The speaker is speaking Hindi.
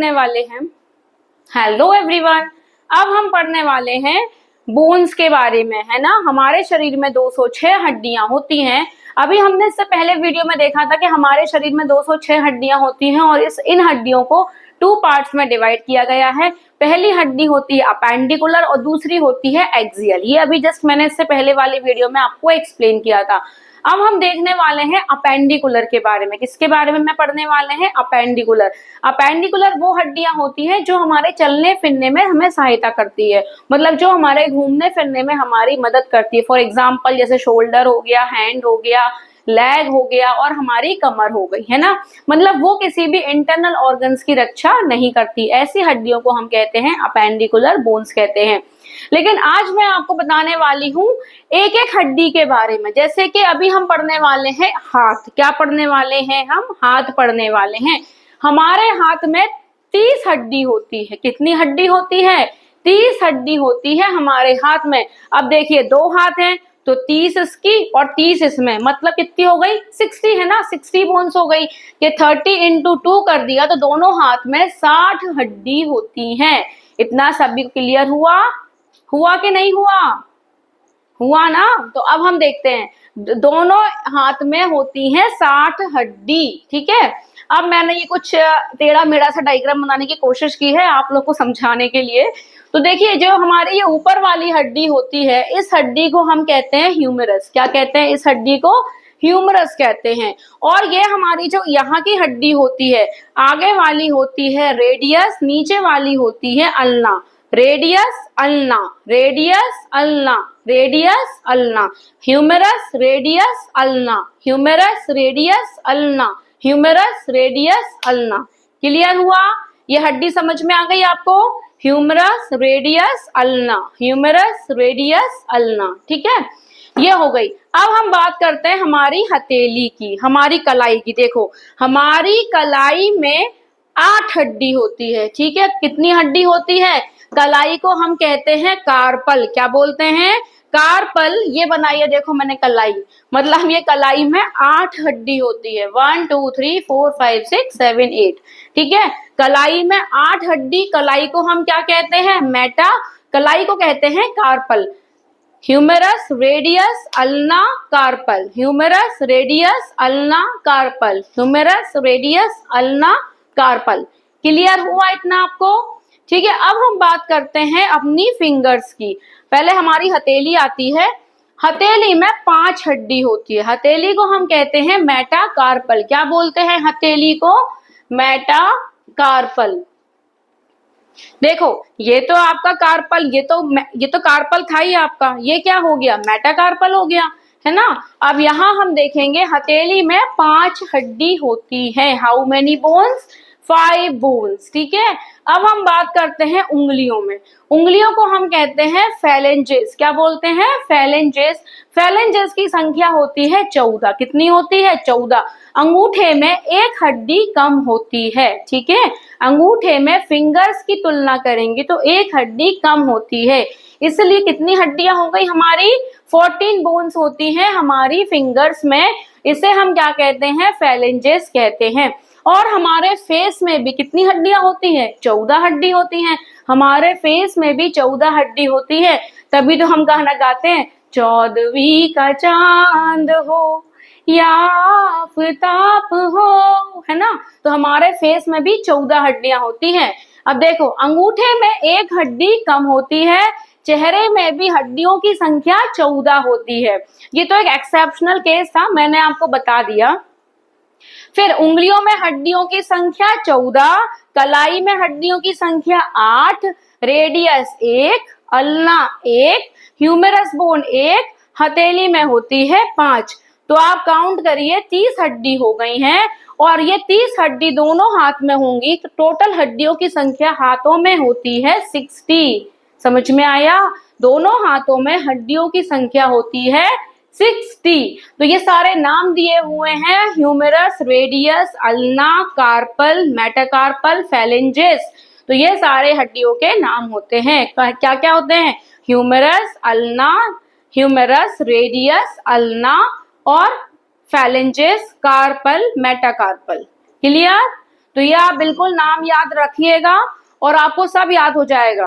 पढ़ने वाले हैं, हेलो एवरीवन, अब हम पढ़ने वाले हैं बोन्स के बारे में, है ना। हमारे शरीर में 206 हड्डियां होती हैं। अभी हमने इससे पहले वीडियो में देखा था कि हमारे शरीर में 206 हड्डियां होती हैं और इन हड्डियों को 2 पार्ट्स में डिवाइड किया गया है। पहली हड्डी होती है अपेंडिकुलर और दूसरी होती है एक्सियल। ये अभी जस्ट मैंने इससे पहले वाली वीडियो में आपको एक्सप्लेन किया था। अब हम देखने वाले हैं अपेंडिकुलर के बारे में। किसके बारे में मैं पढ़ने वाले हैं? अपेंडिकुलर। अपेंडिकुलर वो हड्डियां होती हैं जो हमारे चलने फिरने में हमें सहायता करती है, मतलब जो हमारे घूमने फिरने में हमारी मदद करती है। फॉर एग्जाम्पल जैसे शोल्डर हो गया, हैंड हो गया, लेग हो गया और हमारी कमर हो गई, है ना। मतलब वो किसी भी इंटरनल ऑर्गन्स की रक्षा नहीं करती। ऐसी हड्डियों को हम कहते हैं अपेंडिकुलर बोन्स कहते हैं। लेकिन आज मैं आपको बताने वाली हूँ एक एक हड्डी के बारे में। जैसे कि अभी हम पढ़ने वाले हैं हाथ। क्या पढ़ने वाले हैं हम? हाथ पढ़ने वाले हैं। हमारे हाथ में 30 हड्डी होती है। कितनी हड्डी होती है? 30 हड्डी होती है हमारे हाथ में। अब देखिए 2 हाथ हैं तो 30 इसकी और 30 इसमें, मतलब कितनी हो गई? 60, है ना। 60 बोन्स हो गई। ये 30 × 2 कर दिया तो दोनों हाथ में 60 हड्डी होती हैं। इतना सभी क्लियर हुआ? हुआ कि नहीं हुआ? हुआ ना। तो अब हम देखते हैं दोनों हाथ में होती हैं 60 हड्डी, ठीक है। अब मैंने ये कुछ टेढ़ा मेढ़ा सा डायग्राम बनाने की कोशिश की है आप लोग को समझाने के लिए। तो देखिए जो हमारी ये ऊपर वाली हड्डी होती है, इस हड्डी को हम कहते हैं ह्यूमरस। क्या कहते हैं? इस हड्डी को ह्यूमरस कहते हैं। और ये हमारी जो यहाँ की हड्डी होती है, आगे वाली होती है रेडियस, नीचे वाली होती है ulna. Radius ulna, radius ulna, radius ulna, humerus radius ulna, humerus radius ulna, humerus radius ulna. Clear हुआ? ये हड्डी समझ में आ गई आपको? Humerus radius ulna, humerus radius ulna, ठीक है। ये हो गई। अब हम बात करते हैं हमारी हथेली की, हमारी कलाई की। देखो हमारी कलाई में 8 हड्डी होती है, ठीक है। कितनी हड्डी होती है? कलाई को हम कहते हैं कार्पल। क्या बोलते हैं? कार्पल। ये बनाइए, देखो मैंने कलाई, मतलब ये कलाई में 8 हड्डी होती है। 1 2 3 4 5 6 7 8, ठीक है। कलाई में 8 हड्डी। कलाई को हम क्या कहते हैं? मेटा। कलाई को कहते हैं carpal. Humerus radius ulna carpal, humerus radius ulna carpal, humerus radius ulna carpal. Clear हुआ इतना आपको? ठीक है। अब हम बात करते हैं अपनी फिंगर्स की। पहले हमारी हथेली आती है। हथेली में 5 हड्डी होती है। हथेली को हम कहते हैं मेटाकार्पल। क्या बोलते हैं हथेली को? मेटाकार्पल। देखो ये तो आपका कार्पल, ये तो कार्पल था ही आपका। ये क्या हो गया? मेटाकार्पल हो गया, है ना। अब यहाँ हम देखेंगे हथेली में 5 हड्डी होती है। How many bones? 5 बोन्स, ठीक है। अब हम बात करते हैं उंगलियों में। उंगलियों को हम कहते हैं फैलेंजेस। क्या बोलते हैं? फैलेंजेस। फैलेंजेस की संख्या होती है 14। कितनी होती है? 14। अंगूठे में 1 हड्डी कम होती है, ठीक है। अंगूठे में फिंगर्स की तुलना करेंगे तो 1 हड्डी कम होती है। इसलिए कितनी हड्डियां हो गई हमारी? 14 बोन्स होती हैं हमारी फिंगर्स में। इसे हम क्या कहते हैं? फैलेंजेस कहते हैं। और हमारे फेस में भी कितनी हड्डियां होती हैं? 14 हड्डी होती हैं। हमारे फेस में भी 14 हड्डी होती है। तभी तो हम गाना गाते हैं, 14वीं का चांद हो या आफताब हो, है ना। तो हमारे फेस में भी 14 हड्डियां होती हैं। अब देखो अंगूठे में 1 हड्डी कम होती है। चेहरे में भी हड्डियों की संख्या 14 होती है। ये तो एक एक्सेप्शनल केस था, मैंने आपको बता दिया। फिर उंगलियों में हड्डियों की संख्या 14, कलाई में हड्डियों की संख्या 8, रेडियस 1, अल्ना 1, ह्यूमरस बोन 1, हथेली में होती है 5। तो आप काउंट करिए 30 हड्डी हो गई हैं। और ये 30 हड्डी दोनों हाथ में होंगी तो टोटल हड्डियों की संख्या हाथों में होती है 60। समझ में आया? दोनों हाथों में हड्डियों की संख्या होती है 60। तो ये सारे नाम दिए हुए हैं, humerus, radius, ulna, carpal, metacarpal, phalanges. तो ये सारे हड्डियों के नाम होते हैं। क्या क्या होते हैं? Humerus, ulna, humerus, radius, ulna और फैलेंजेस, कार्पल, मेटाकार्पल। क्लियर? तो ये आप बिल्कुल नाम याद रखिएगा और आपको सब याद हो जाएगा।